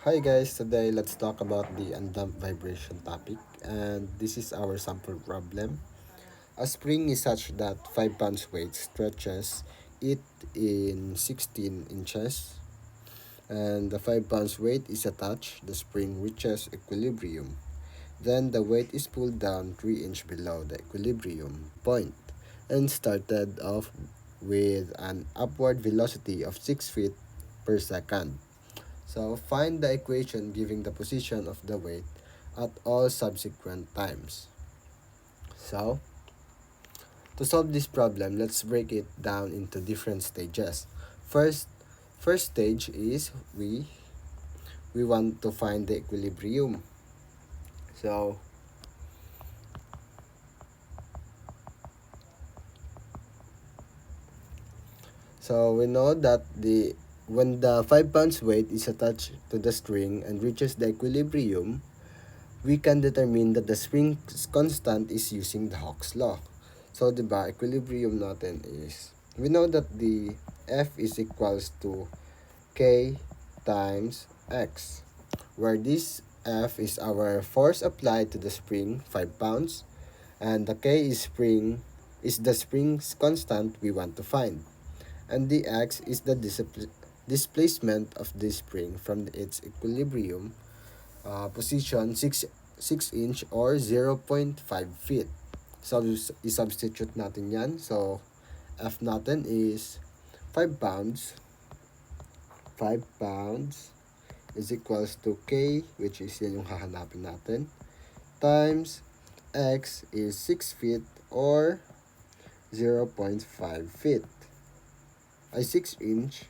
Hi guys, today let's talk about the undamped vibration topic, and this is our sample problem. A spring is such that 5 pounds weight stretches it in 16 inches, and the 5 pounds weight is attached. The spring reaches equilibrium. Then the weight is pulled down 3 inches below the equilibrium point and started off with an upward velocity of 6 feet per second. So find the equation giving the position of the weight at all subsequent times. So to solve this problem, let's break it down into different stages. First, first stage is we want to find the equilibrium. So we know that when the 5 pounds weight is attached to the string and reaches the equilibrium, we can determine that the spring constant is using the Hooke's law. So, diba, equilibrium natin is, we know that the F is equals to K times X, where this F is our force applied to the spring, 5 pounds, and the K is the spring's constant we want to find. And the X is the displacement of the spring from its equilibrium position 6 inch or 0.5 feet. So, i-substitute natin yan. So, F natin is 5 pounds. 5 pounds is equals to K, which is yan yung hahanapin natin, times X is 6 feet or 0.5 feet. Ay 6 inch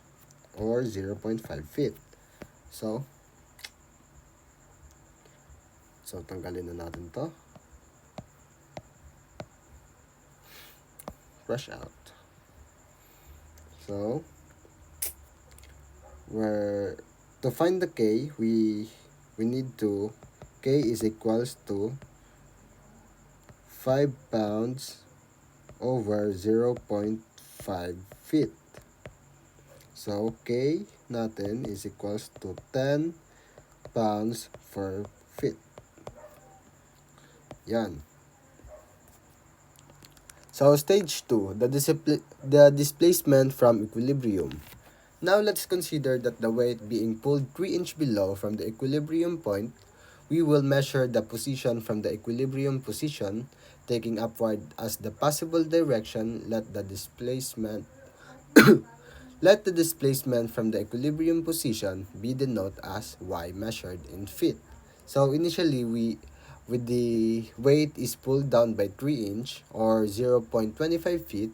or 0.5 feet. So, tanggalin na natin to. Brush out. So, to find the K, we need to, K is equals to 5 pounds over 0.5 feet. So, K natin is equals to 10 pounds per feet. Yan. So, stage 2, the displacement from equilibrium. Now, let's consider that the weight being pulled 3 inches below from the equilibrium point, we will measure the position from the equilibrium position, taking upward as the possible direction. Let the displacement from the equilibrium position be denoted as y measured in feet. So initially, with the weight is pulled down by 3 inch or 0.25 feet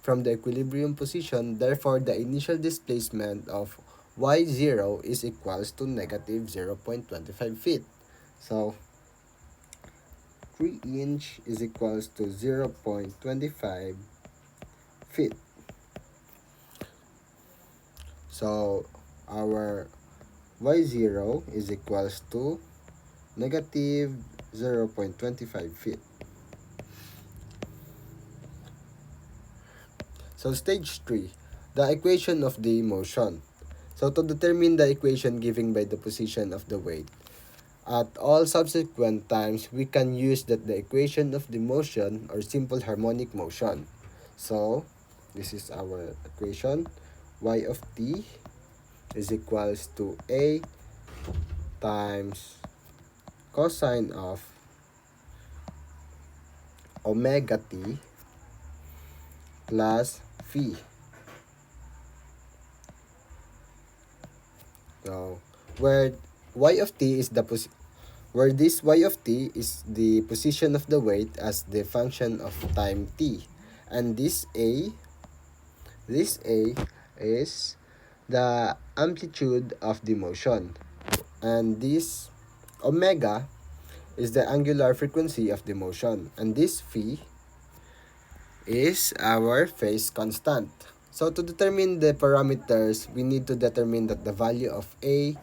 from the equilibrium position. Therefore, the initial displacement of y0 is equals to negative 0.25 feet. So 3 inch is equals to 0.25 feet. So our y0 is equals to negative 0.25 feet. So stage 3, the equation of the motion. So to determine the equation given by the position of the weight, at all subsequent times, we can use the equation of the motion or simple harmonic motion. So this is our equation. Y of t is equals to A times cosine of omega t plus phi. So, where y of t is where this y of t is the position of the weight as the function of time t, and this a is the amplitude of the motion, and this omega is the angular frequency of the motion, and this phi is our phase constant. So to determine the parameters, we need to determine that the value of A,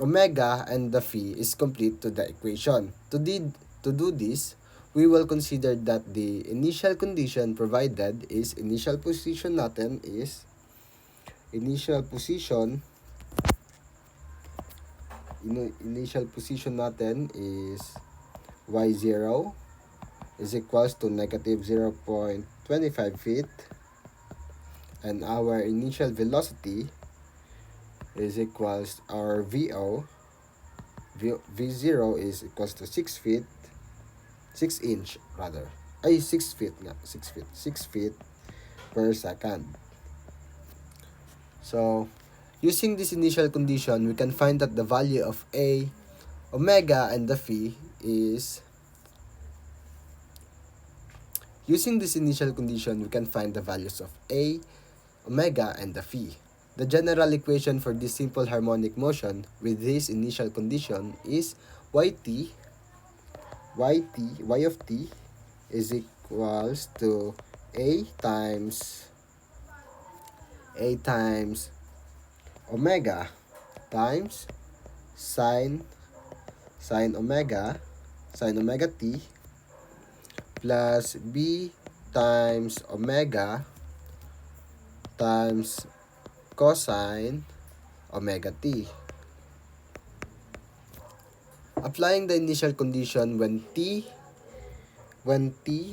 omega, and the phi is complete to the equation. To do this, we will consider that the initial condition provided is initial position initial position natin is y0 is equals to negative 0.25 feet, and our initial velocity is equals our V0 is equals to 6 feet, 6 inch rather. 6 feet nga, 6 feet per second. So, using this initial condition, we can find that the value of A, omega, and the phi is... Using this initial condition, we can find the values of A, omega, and the phi. The general equation for this simple harmonic motion with this initial condition is y of t is equals to A times omega times sine omega t plus B times omega times cosine omega t. Applying the initial condition when t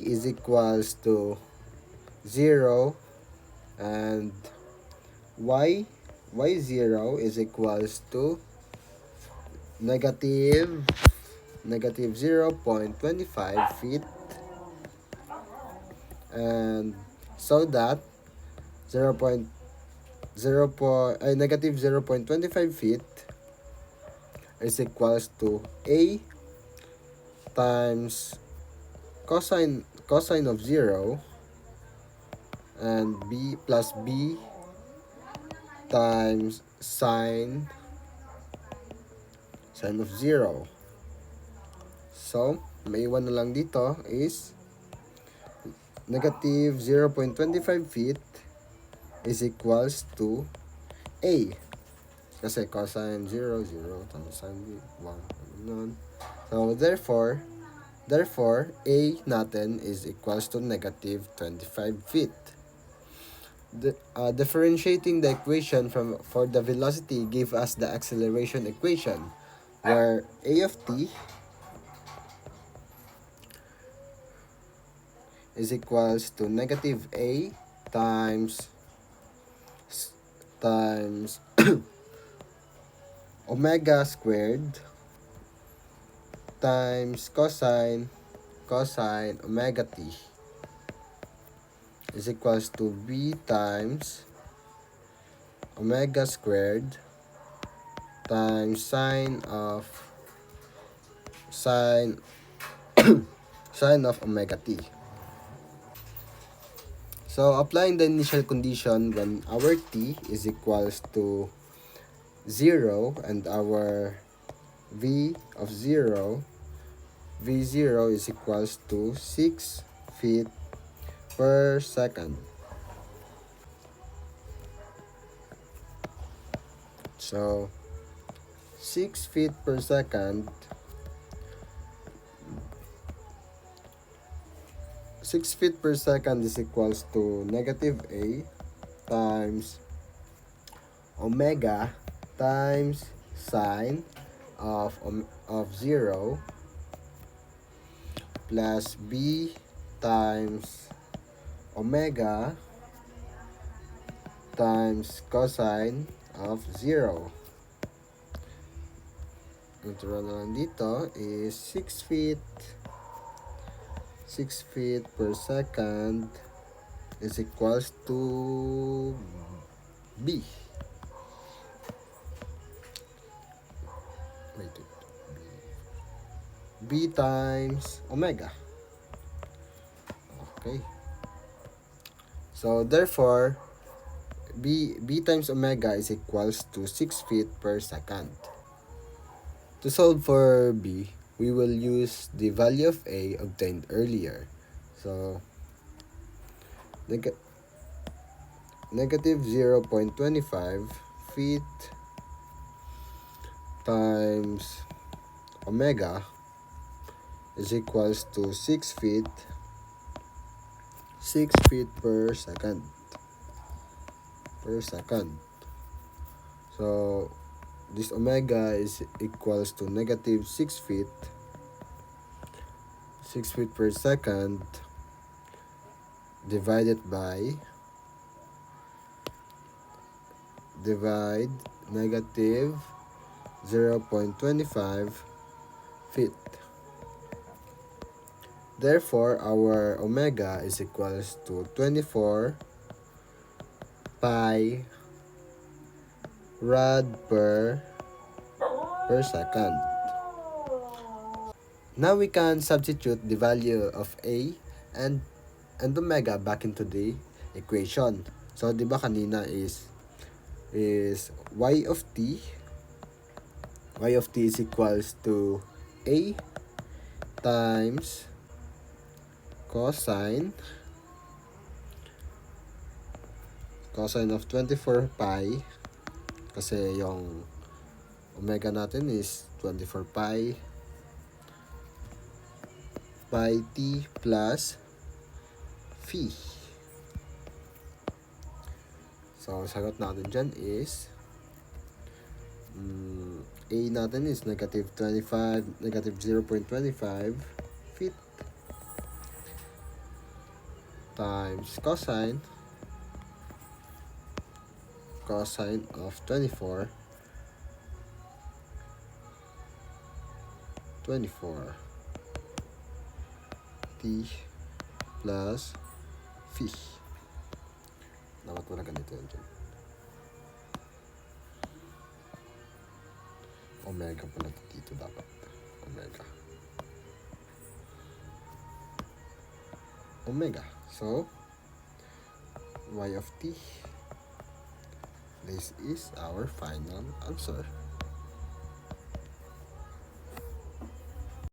is equals to 0 and y0 is equals to negative 0.25 feet, and so that negative 0.25 feet is equals to A times cosine of 0 and B plus B times sine of 0. So, maiwan na lang dito is negative 0.25 feet is equals to A. Kasi cosine 0, 0 times sine 1. So, therefore, A natin is equals to negative 25 feet. Differentiating the equation for the velocity give us the acceleration equation, where A of t is equals to negative A times omega squared times cosine omega t is equals to B times omega squared times sine of omega t. So, applying the initial condition when our t is equals to 0 and our V0 is equals to 6 feet per second. So, 6 feet per second, 6 feet per second is equals to negative A times omega times sine of 0 plus B times omega times cosine of 0. Natural na lang dito is 6 feet per second is equals to B. B times omega. Okay. So, therefore, B times omega is equals to 6 feet per second. To solve for B, we will use the value of A obtained earlier. So, negative 0.25 feet times omega is equals to 6 feet per second. So, this omega is equals to negative 6 feet 6 feet per second divided by divide negative 0.25 feet. Therefore, our omega is equals to 24 pi rad per second. Now we can substitute the value of A and omega back into the equation. So, di ba kanina is y of t is equals to A times cosine of 24 pi kasi yung omega natin is 24 pi t plus phi. So, sagot natin dyan is A natin is negative 0.25 feet times cosine of 24 t plus phi. Dapat wala ganito yun dyan. Omega pala dito dapat. Omega. So, y of t. This is our final answer.